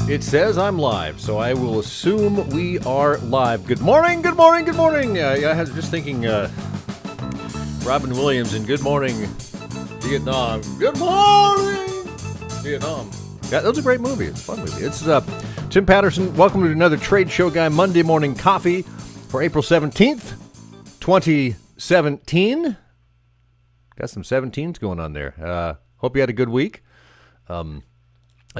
It says I'm live, so I will assume we are live. Good morning, good morning, good morning. I was just thinking Robin Williams in Good Morning Vietnam. Good morning, Vietnam. Yeah, that was a great movie. It's a fun movie. It's Tim Patterson. Welcome to another Trade Show Guy Monday Morning Coffee for April 17th, 2017. Got some 17s going on there. Hope you had a good week.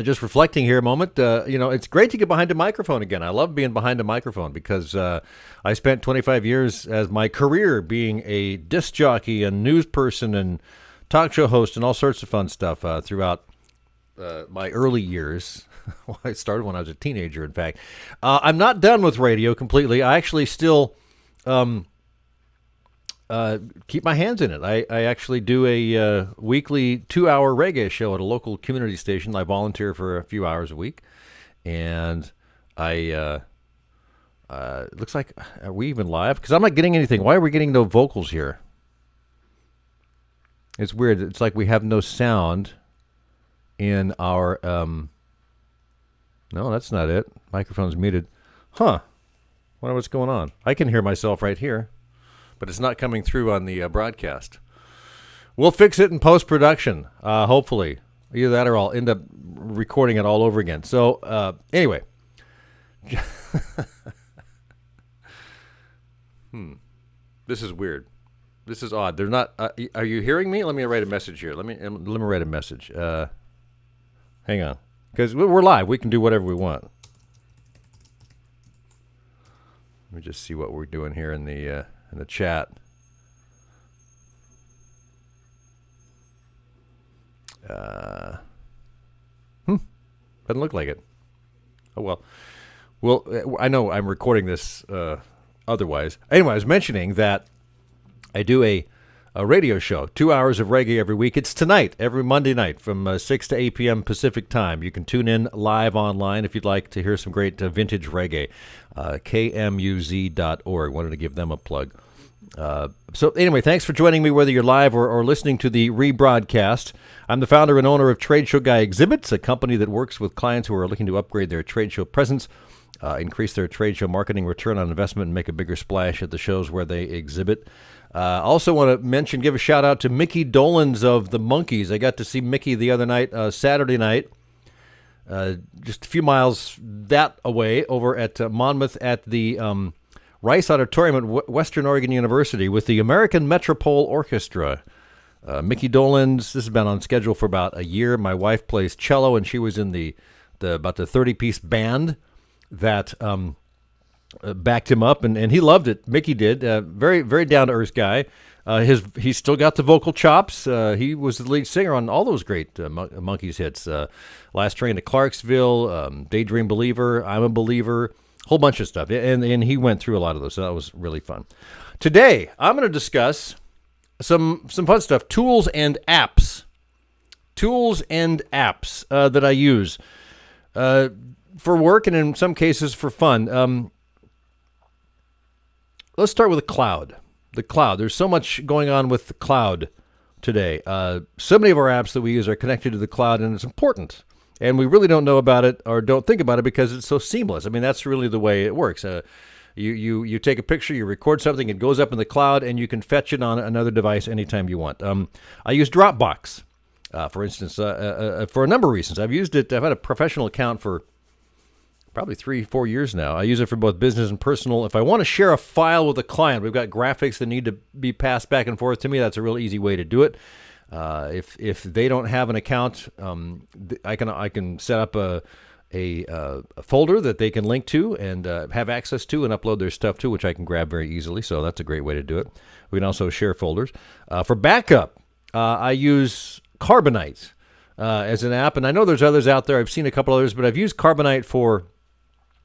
Just reflecting here a moment, it's great to get behind a microphone again. I love being behind a microphone because I spent 25 years as my career being a disc jockey and news person and talk show host and all sorts of fun stuff throughout my early years. I started when I was a teenager, in fact. I'm not done with radio completely. I actually still keep my hands in it. I actually do a weekly 2-hour reggae show at a local community station. I volunteer for a few hours a week, and I looks like, are we even live? Because I'm not getting anything. Why are we getting no vocals here? It's weird. It's like we have no sound in our no, that's not it. Microphone's muted. Huh. Wonder what's going on. I can hear myself right here, but it's not coming through on the broadcast. We'll fix it in post-production, hopefully. Either that or I'll end up recording it all over again. So, anyway. This is weird. This is odd. They're not... are you hearing me? Let me write a message here. Let me write a message. Hang on. Because we're live. We can do whatever we want. Let me just see what we're doing here in the chat. Doesn't look like it. Oh, well. Well, I know I'm recording this otherwise. Anyway, I was mentioning that I do a radio show, 2 hours of reggae every week. It's tonight, every Monday night from 6 to 8 p.m. Pacific time. You can tune in live online if you'd like to hear some great vintage reggae. KMUZ.org. Wanted to give them a plug. So anyway, thanks for joining me, whether you're live or listening to the rebroadcast. I'm the founder and owner of TradeshowGuy Exhibits, a company that works with clients who are looking to upgrade their trade show presence, increase their trade show marketing return on investment, and make a bigger splash at the shows where they exhibit. Also want to give a shout out to Mickey Dolenz of the Monkees. I got to see Mickey the other night, Saturday night, just a few miles that away over at Monmouth at the Rice Auditorium at Western Oregon University with the American Metropole Orchestra. Mickey Dolenz, this has been on schedule for about a year. My wife plays cello, and she was in about the 30-piece band that backed him up, and he loved it. Mickey did. Very, very down-to-earth guy. He's still got the vocal chops. He was the lead singer on all those great Monkees hits. Last Train to Clarksville, Daydream Believer, I'm a Believer, whole bunch of stuff. And he went through a lot of those, so that was really fun. Today, I'm going to discuss some fun stuff, tools and apps. Tools and apps that I use for work and in some cases for fun. Let's start with the cloud. The cloud. There's so much going on with the cloud today. So many of our apps that we use are connected to the cloud, and it's important. And we really don't know about it or don't think about it because it's so seamless. I mean, that's really the way it works. You take a picture, you record something, it goes up in the cloud, and you can fetch it on another device anytime you want. I use Dropbox, for instance, for a number of reasons. I've used it. I've had a professional account for probably 3-4 years now. I use it for both business and personal. If I want to share a file with a client, we've got graphics that need to be passed back and forth to me. That's a real easy way to do it. If they don't have an account, I can set up a folder that they can link to and have access to and upload their stuff to, which I can grab very easily. So that's a great way to do it. We can also share folders. For backup, I use Carbonite as an app, and I know there's others out there. I've seen a couple others, but I've used Carbonite for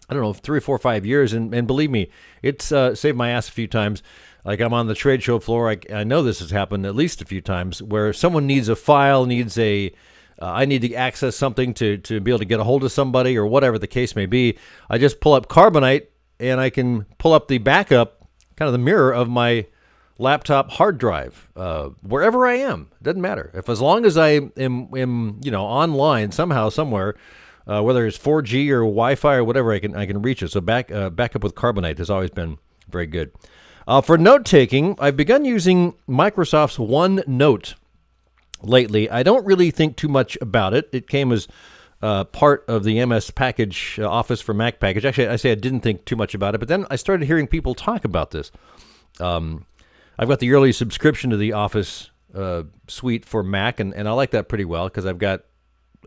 3 or 4 or 5 years, and believe me, it's saved my ass a few times. Like I'm on the trade show floor, I know this has happened at least a few times, where someone needs a file, I need to access something to be able to get a hold of somebody or whatever the case may be. I just pull up Carbonite, and I can pull up the backup, kind of the mirror of my laptop hard drive, wherever I am. It doesn't matter. As long as I am online somehow, somewhere, whether it's 4G or Wi-Fi or whatever, I can reach it. So backup with Carbonite has always been very good. For note taking, I've begun using Microsoft's OneNote lately. I don't really think too much about it. It came as part of the MS package, Office for Mac package. Actually, I say I didn't think too much about it, but then I started hearing people talk about this. I've got the yearly subscription to the Office suite for Mac, and I like that pretty well because I've got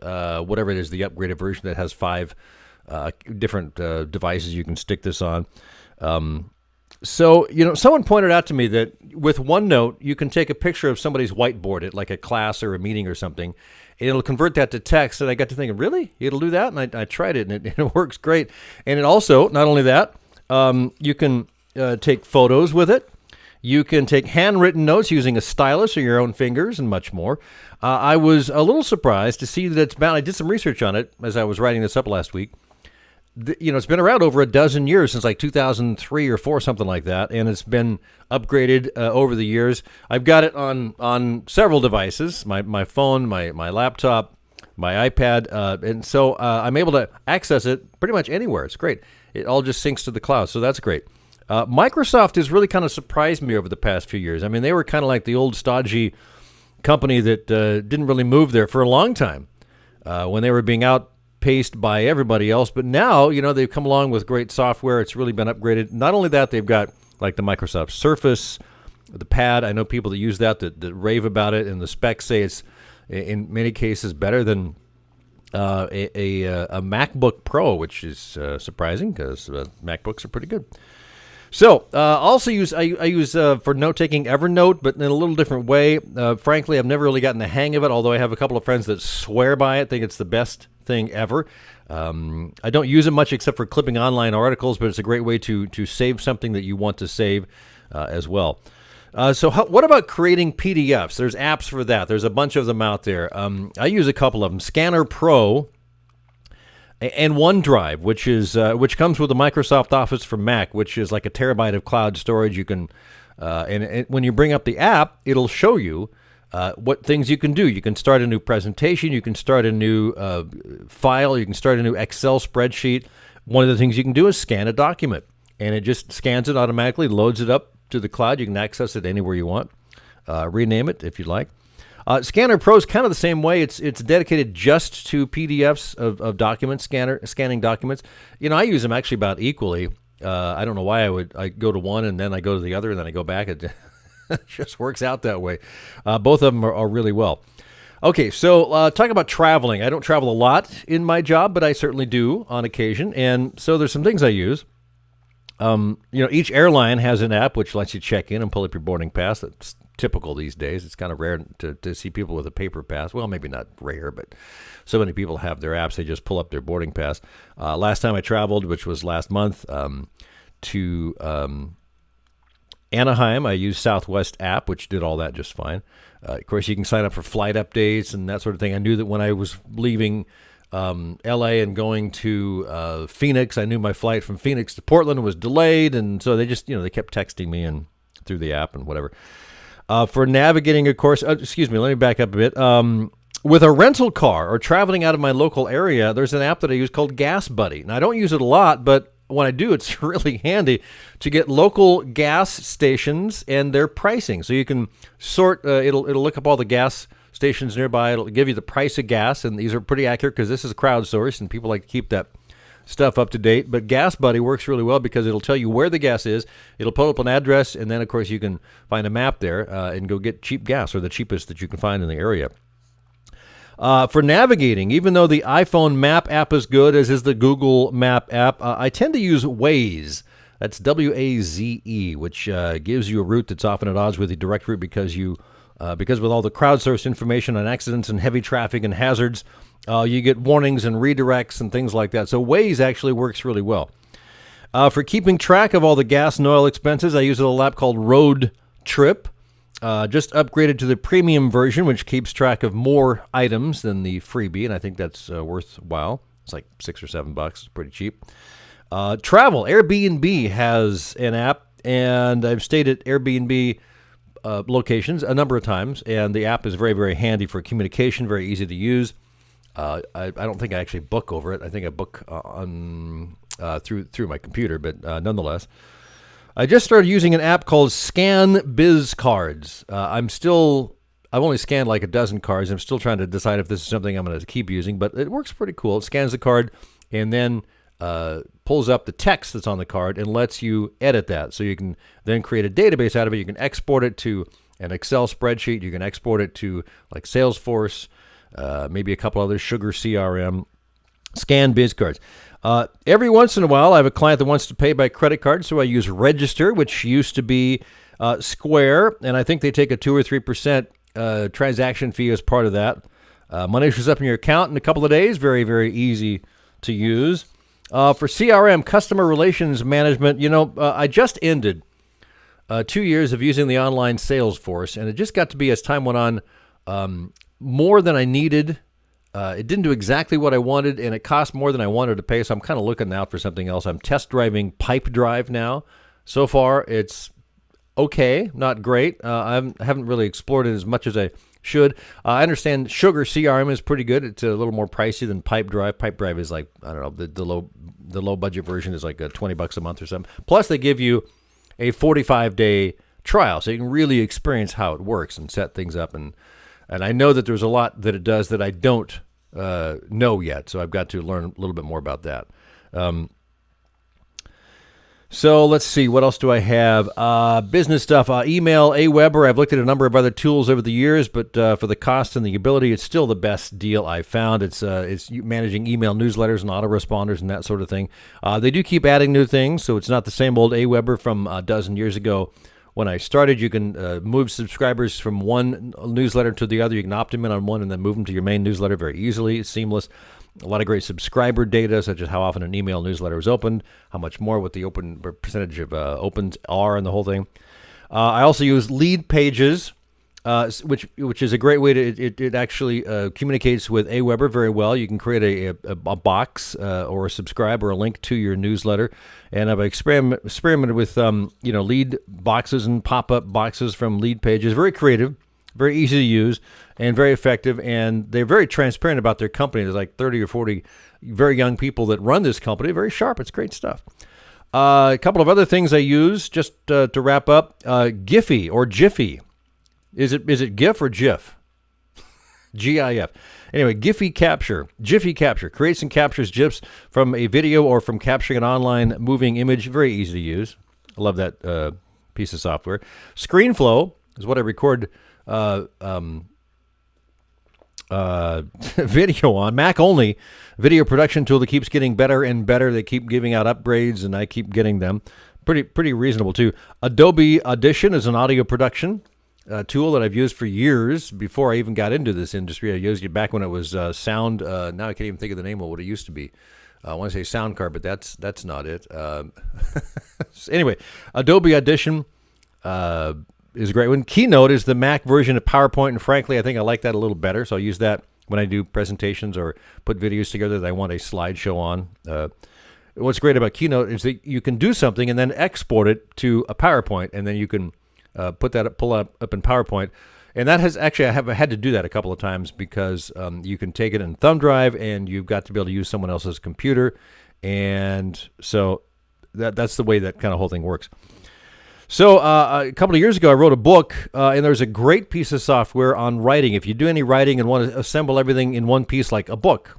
whatever it is, the upgraded version that has 5 different devices you can stick this on. So, someone pointed out to me that with OneNote, you can take a picture of somebody's whiteboard at like a class or a meeting or something, and it'll convert that to text. And I got to thinking, really? It'll do that? And I tried it, and it works great. And it also, not only that, you can take photos with it. You can take handwritten notes using a stylus or your own fingers and much more. I was a little surprised to see that it's bound. I did some research on it as I was writing this up last week. It's been around over a dozen years, since like 2003 or 4, something like that, and it's been upgraded over the years. I've got it on several devices, my phone, my laptop, my iPad, and so I'm able to access it pretty much anywhere. It's great. It all just syncs to the cloud, so that's great. Microsoft has really kind of surprised me over the past few years. I mean, they were kind of like the old stodgy company that didn't really move there for a long time when they were being outpaced by everybody else. But now, they've come along with great software. It's really been upgraded. Not only that, they've got like the Microsoft Surface, the Pad. I know people that use that rave about it, and the specs say it's in many cases better than a MacBook Pro, which is surprising because MacBooks are pretty good. So, also I use for note-taking Evernote, but in a little different way. Frankly, I've never really gotten the hang of it, although I have a couple of friends that swear by it, think it's the best thing ever. I don't use it much except for clipping online articles, but it's a great way to save something that you want to save as well. So what about creating PDFs? There's apps for that. There's a bunch of them out there. I use a couple of them. Scanner Pro and OneDrive, which comes with the Microsoft Office for Mac, which is like a terabyte of cloud storage. You can, and when you bring up the app, it'll show you what things you can do. You can start a new presentation. You can start a new file. You can start a new Excel spreadsheet. One of the things you can do is scan a document, and it just scans it automatically, loads it up to the cloud. You can access it anywhere you want. Rename it if you'd like. Scanner Pro is kind of the same way. It's dedicated just to PDFs of documents, scanning documents. I use them actually about equally. I don't know why I go to one and then I go to the other and then I go back. It just works out that way. Both of them are really well. Okay, so talk about traveling. I don't travel a lot in my job, but I certainly do on occasion. And so there's some things I use. Each airline has an app which lets you check in and pull up your boarding pass. That's typical these days. It's kind of rare to see people with a paper pass. Well, maybe not rare, but so many people have their apps. They just pull up their boarding pass. Last time I traveled, which was last month, to Anaheim, I used Southwest app, which did all that just fine. Of course, you can sign up for flight updates and that sort of thing. I knew that when I was leaving L.A. and going to Phoenix, I knew my flight from Phoenix to Portland was delayed, and so they just, they kept texting me and through the app and whatever. For navigating, of course, let me back up a bit. With a rental car or traveling out of my local area, there's an app that I use called Gas Buddy. Now, I don't use it a lot, but when I do, it's really handy to get local gas stations and their pricing. So you can sort, it'll look up all the gas stations nearby. It'll give you the price of gas, and these are pretty accurate because this is crowdsourced, and people like to keep that stuff up to date. But Gas Buddy works really well because it'll tell you where the gas is. It'll pull up an address, and then, of course, you can find a map there and go get cheap gas, or the cheapest that you can find in the area. For navigating, even though the iPhone Map app is good, as is the Google Map app, I tend to use Waze. That's W-A-Z-E, which gives you a route that's often at odds with the direct route because with all the crowdsourced information on accidents and heavy traffic and hazards, you get warnings and redirects and things like that. So Waze actually works really well. For keeping track of all the gas and oil expenses, I use a little app called Road Trip. Just upgraded to the premium version, which keeps track of more items than the freebie, and I think that's worthwhile. It's like $6 or $7. It's pretty cheap. Travel. Airbnb has an app, and I've stayed at Airbnb locations a number of times, and the app is very, very handy for communication, very easy to use. I don't think I actually book over it. I think I book on through my computer, but nonetheless. I just started using an app called Scan Biz Cards. I've only scanned like a dozen cards. I'm still trying to decide if this is something I'm going to keep using, but it works pretty cool. It scans the card and then pulls up the text that's on the card and lets you edit that. So you can then create a database out of it. You can export it to an Excel spreadsheet. You can export it to like Salesforce, maybe a couple other Sugar CRM. Scan Biz Cards. Every once in a while, I have a client that wants to pay by credit card, so I use Register, which used to be Square, and I think they take a 2 or 3% transaction fee as part of that. Money shows up in your account in a couple of days. Very, very easy to use. For CRM, Customer Relations Management, I just ended 2 years of using the online Salesforce, and it just got to be, as time went on, more than I needed. It didn't do exactly what I wanted, and it cost more than I wanted to pay, so I'm kind of looking out for something else. I'm test driving Pipedrive now. So far, it's okay, not great. I haven't really explored it as much as I should. I understand Sugar CRM is pretty good. It's a little more pricey than Pipedrive. Pipedrive is like, I don't know, the low budget version is like $20 a month or something. Plus, they give you a 45-day trial, so you can really experience how it works and set things up. And I know that there's a lot that it does that I don't know yet, so I've got to learn a little bit more about that. So let's see, what else do I have? Business stuff, email, Aweber. I've looked at a number of other tools over the years, but for the cost and the ability, it's still the best deal I've found. It's managing email newsletters and autoresponders and that sort of thing. They do keep adding new things, so it's not the same old Aweber from a dozen years ago. When I started, you can move subscribers from one newsletter to the other. You can opt them in on one and then move them to your main newsletter very easily. It's seamless. A lot of great subscriber data, such as how often an email newsletter is opened, how much more, what the open percentage of opens are, and the whole thing. I also use Lead Pages, which is a great way to it actually communicates with Aweber very well. You can create a box or a subscribe or a link to your newsletter, and I've experimented with lead boxes and pop-up boxes from Lead Pages. Very creative, very easy to use, and very effective. And they're very transparent about their company. There's like 30 or 40 very young people that run this company. Very sharp. It's great stuff. A couple of other things I use just to wrap up. Giphy or Jiffy. Is it GIF or GIF? GIF. Anyway, Jiffy Capture creates and captures GIFs from a video or from capturing an online moving image. Very easy to use. I love that piece of software. ScreenFlow is what I record video on. Mac only video production tool that keeps getting better and better. They keep giving out upgrades, and I keep getting them. Pretty reasonable too. Adobe Audition is an audio production tool that I've used for years before I even got into this industry. I used it back when it was sound. Now I can't even think of the name of what it used to be. I want to say Sound Card, but that's not it. Anyway, Adobe Audition is a great one. Keynote is the Mac version of PowerPoint, and frankly, I think I like that a little better. So I use that when I do presentations or put videos together that I want a slideshow on. What's great about Keynote is that you can do something and then export it to a PowerPoint, and then you can pull up in PowerPoint. And that has actually, I have had to do that a couple of times because you can take it in thumb drive and you've got to be able to use someone else's computer. And so that's the way that kind of whole thing works. So a couple of years ago, I wrote a book, and there's a great piece of software on writing. If you do any writing and want to assemble everything in one piece like a book,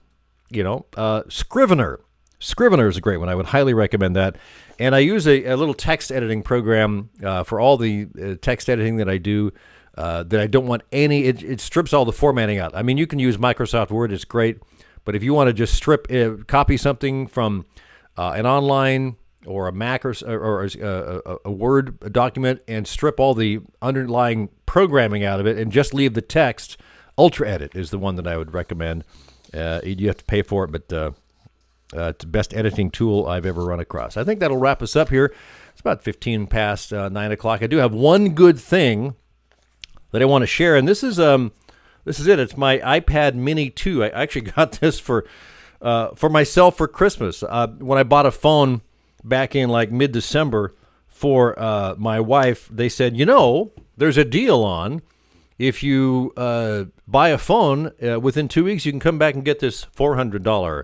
Scrivener. Scrivener is a great one. I would highly recommend that. And I use a little text editing program for all the text editing that I do that I don't want any. It strips all the formatting out. I mean, you can use Microsoft Word. It's great. But if you want to just copy something from an online or a Mac or a Word document and strip all the underlying programming out of it and just leave the text, Ultra Edit is the one that I would recommend. You have to pay for it, but it's the best editing tool I've ever run across. I think that'll wrap us up here. It's about 15 past 9 o'clock. I do have one good thing that I want to share, and this is it. It's my iPad Mini 2. I actually got this for myself for Christmas. When I bought a phone back in like mid-December for my wife, they said, there's a deal on, if you buy a phone, within 2 weeks, you can come back and get this $400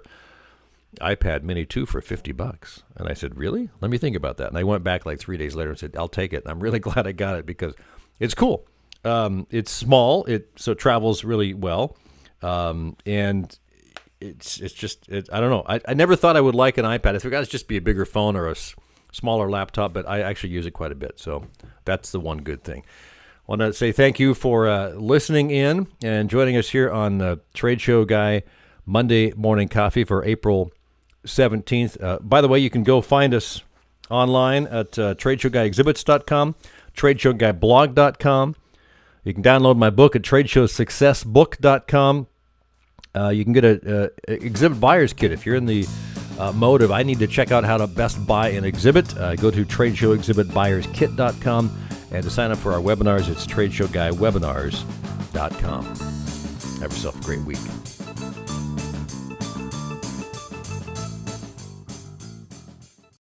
iPad Mini 2 for $50. And I said, really? Let me think about that. And I went back like 3 days later and said, I'll take it. And I'm really glad I got it because it's cool. It's small, so it travels really well. And it's just, I don't know. I never thought I would like an iPad. I figured it'd just be a bigger phone or a smaller laptop, but I actually use it quite a bit. So that's the one good thing. I want to say thank you for listening in and joining us here on the Trade Show Guy Monday Morning Coffee for April 17th. By the way, you can go find us online at TradeshowGuyExhibits.com, TradeshowGuyBlog.com. You can download my book at TradeshowSuccessBook.com. You can get a exhibit buyer's kit if you're in the mode of I need to check out how to best buy an exhibit. Go to TradeshowExhibitBuyersKit.com, and to sign up for our webinars, it's TradeshowGuyWebinars.com. Have yourself a great week.